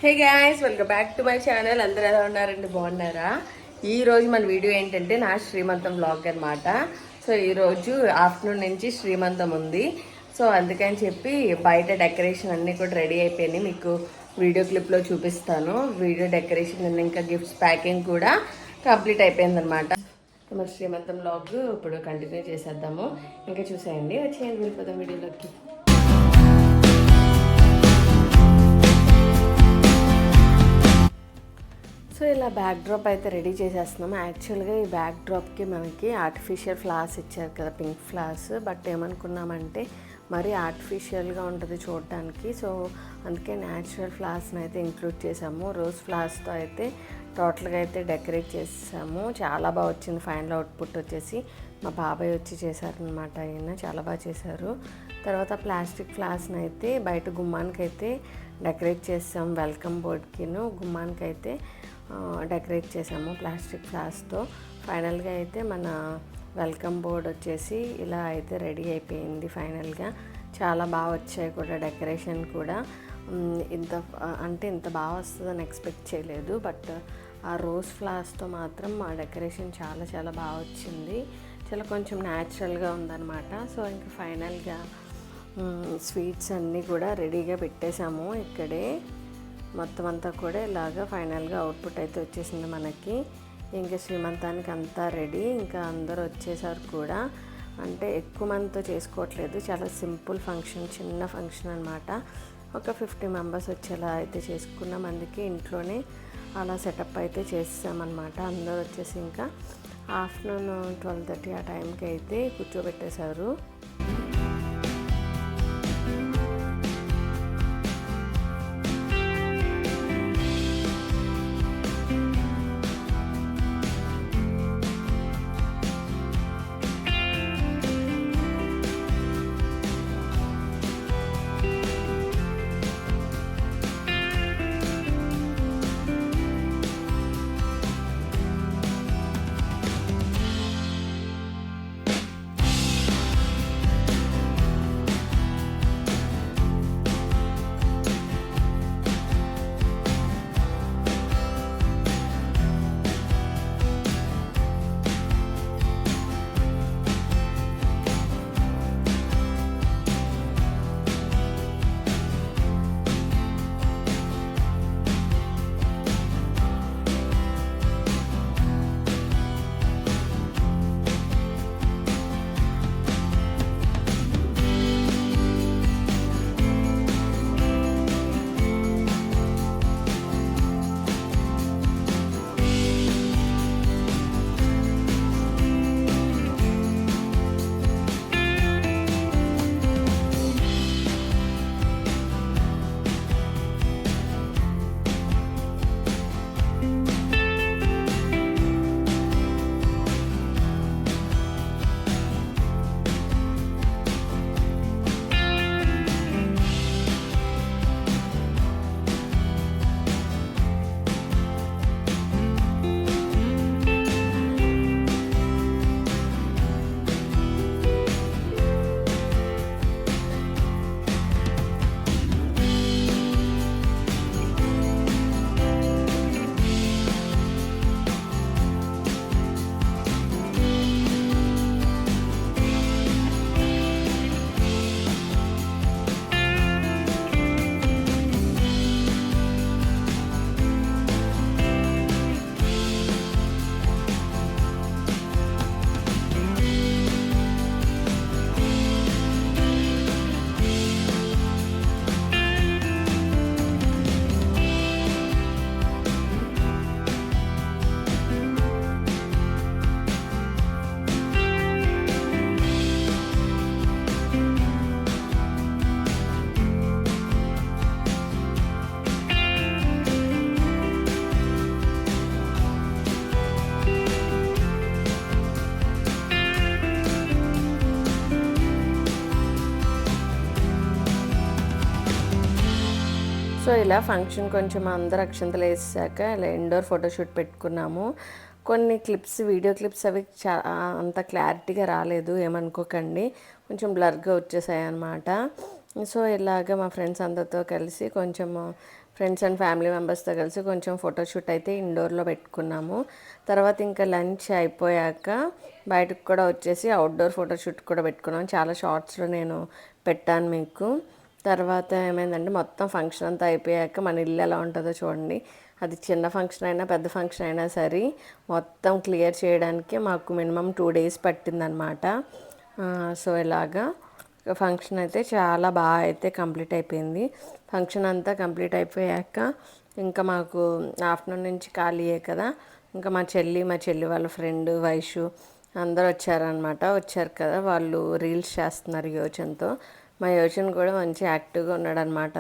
Hey guys, welcome back to my channel. అందరూ ఎలా ఉన్నారండి? బాగున్నారా? ఈరోజు మన వీడియో ఏంటంటే నా శ్రీమంతం వ్లాగ్ అనమాట. సో ఈరోజు ఆఫ్టర్నూన్ నుంచి శ్రీమంతం ఉంది. సో అందుకని చెప్పి బయట డెకరేషన్ అన్నీ కూడా రెడీ అయిపోయినాయి. మీకు వీడియో క్లిప్లో చూపిస్తాను. వీడియో డెకరేషన్ ఇంకా గిఫ్ట్స్ ప్యాకింగ్ కూడా కంప్లీట్ అయిపోయిందనమాట. మన శ్రీమంతం వ్లాగ్ ఇప్పుడు కంటిన్యూ చేసేద్దాము. ఇంకా చూసేయండి, వచ్చేయండి, వెళ్ళిపోదాం వీడియోలోకి. సో ఇలా బ్యాక్ డ్రాప్ అయితే రెడీ చేసేస్తున్నాము. యాక్చువల్గా ఈ బ్యాక్ డ్రాప్కి మనకి ఆర్టిఫిషియల్ ఫ్లవర్స్ ఇచ్చారు కదా, పింక్ ఫ్లవర్స్. బట్ ఏమనుకున్నామంటే మరీ ఆర్టిఫిషియల్గా ఉంటుంది చూడటానికి. సో అందుకే న్యాచురల్ ఫ్లవర్స్ని అయితే ఇంక్లూడ్ చేసాము. రోజ్ ఫ్లవర్స్తో అయితే టోటల్గా అయితే డెకరేట్ చేసాము. చాలా బాగా వచ్చింది. ఫైనల్ అవుట్పుట్ వచ్చేసి మా బాబాయ్ వచ్చి చేశారనమాట. ఆయన చాలా బాగా చేశారు. తర్వాత ప్లాస్టిక్ ఫ్లవర్స్ని అయితే బయట గుమ్మానికి అయితే డెకరేట్ చేసాము. వెల్కమ్ బోర్డ్కిను గుమ్మానికి అయితే డెకరేట్ చేసాము ప్లాస్టిక్ ఫ్లవర్స్తో. ఫైనల్గా అయితే మన వెల్కమ్ బోర్డ్ వచ్చేసి ఇలా అయితే రెడీ అయిపోయింది. ఫైనల్గా చాలా బాగా వచ్చాయి కూడా, డెకరేషన్ కూడా ఇంత బాగా వస్తుందని ఎక్స్పెక్ట్ చేయలేదు. బట్ ఆ రోజ్ ఫ్లవర్స్తో మాత్రం ఆ డెకరేషన్ చాలా చాలా బాగా వచ్చింది. చాలా కొంచెం న్యాచురల్గా ఉందన్నమాట. సో ఇంకా ఫైనల్గా స్వీట్స్ అన్నీ కూడా రెడీగా పెట్టేశాము. ఇక్కడే మొత్తం అంతా కూడా ఇలాగా ఫైనల్గా అవుట్పుట్ అయితే వచ్చేసింది మనకి. ఇంకా శ్రీమంతానికి అంతా రెడీ. ఇంకా అందరూ వచ్చేసారు కూడా. అంటే ఎక్కువ మందితో చేసుకోవట్లేదు, చాలా సింపుల్ ఫంక్షన్, చిన్న ఫంక్షన్ అనమాట. ఒక 50 మెంబర్స్ వచ్చేలా అయితే చేసుకున్నాం. అందుకే ఇంట్లోనే అలా సెటప్ అయితే చేసామన్నమాట. అందరూ వచ్చేసి ఇంకా ఆఫ్టర్నూన్ 12:30 ఆ టైంకి అయితే కూర్చోబెట్టేశారు. సో ఇలా ఫంక్షన్ కొంచెం అందరు అక్షంతలు వేసాక ఇలా ఇండోర్ ఫోటోషూట్ పెట్టుకున్నాము. కొన్ని క్లిప్స్, వీడియో క్లిప్స్ అవి అంత క్లారిటీగా రాలేదు, ఏమనుకోకండి, కొంచెం బ్లర్గా వచ్చేసాయి అన్నమాట. సో ఇలాగ మా ఫ్రెండ్స్ అందరితో కలిసి కొంచెం ఫ్రెండ్స్ అండ్ ఫ్యామిలీ మెంబర్స్తో కలిసి కొంచెం ఫోటోషూట్ అయితే ఇండోర్లో పెట్టుకున్నాము. తర్వాత ఇంకా లంచ్ అయిపోయాక బయటకు కూడా వచ్చేసి అవుట్డోర్ ఫోటోషూట్ కూడా పెట్టుకున్నాము. చాలా షార్ట్స్లో నేను పెట్టాను మీకు. తర్వాత ఏమైందంటే మొత్తం ఫంక్షన్ అంతా అయిపోయాక మన ఇల్లు ఎలా ఉంటుందో చూడండి. అది చిన్న ఫంక్షన్ అయినా పెద్ద ఫంక్షన్ అయినా సరే మొత్తం క్లియర్ చేయడానికి మాకు మినిమం 2 days పట్టిందనమాట. సో ఇలాగా ఫంక్షన్ అయితే చాలా బాగా అయితే కంప్లీట్ అయిపోయింది. ఫంక్షన్ అంతా కంప్లీట్ అయిపోయాక ఇంకా మాకు ఆఫ్టర్నూన్ నుంచి ఖాళీయే కదా, ఇంకా మా చెల్లి వాళ్ళ ఫ్రెండ్ వైషు అందరూ వచ్చారు కదా, వాళ్ళు రీల్స్ చేస్తున్నారు యోచన్తో. మా యోచన్ కూడా మంచి యాక్టివ్గా ఉన్నాడనమాట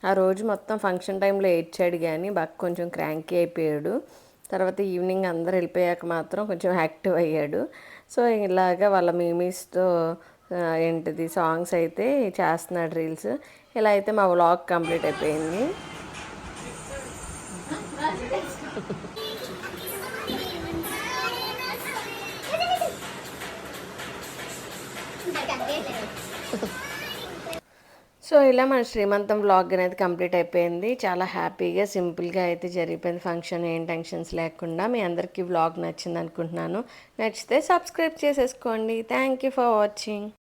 ఆ రోజు మొత్తం ఫంక్షన్ టైంలో ఏడ్చాడు కానీ బాగా కొంచెం క్రాంకీ అయిపోయాడు. తర్వాత ఈవినింగ్ అందరు వెళ్ళిపోయాక మాత్రం కొంచెం యాక్టివ్ అయ్యాడు. సో ఇలాగా వాళ్ళ మీమీస్తో సాంగ్స్ అయితే చేస్తున్నాడు రీల్స్. ఇలా అయితే మా వ్లాగ్ కంప్లీట్ అయిపోయింది. సో ఇలా మన శ్రీమంతం వ్లాగ్ అనేది కంప్లీట్ అయిపోయింది. చాలా హ్యాపీగా సింపుల్గా అయితే జరిగిపోయింది ఫంక్షన్, ఏం టెన్షన్స్ లేకుండా. మీ అందరికీ వ్లాగ్ నచ్చింది అనుకుంటున్నాను. నచ్చితే సబ్స్క్రైబ్ చేసేసుకోండి. Thank you for watching.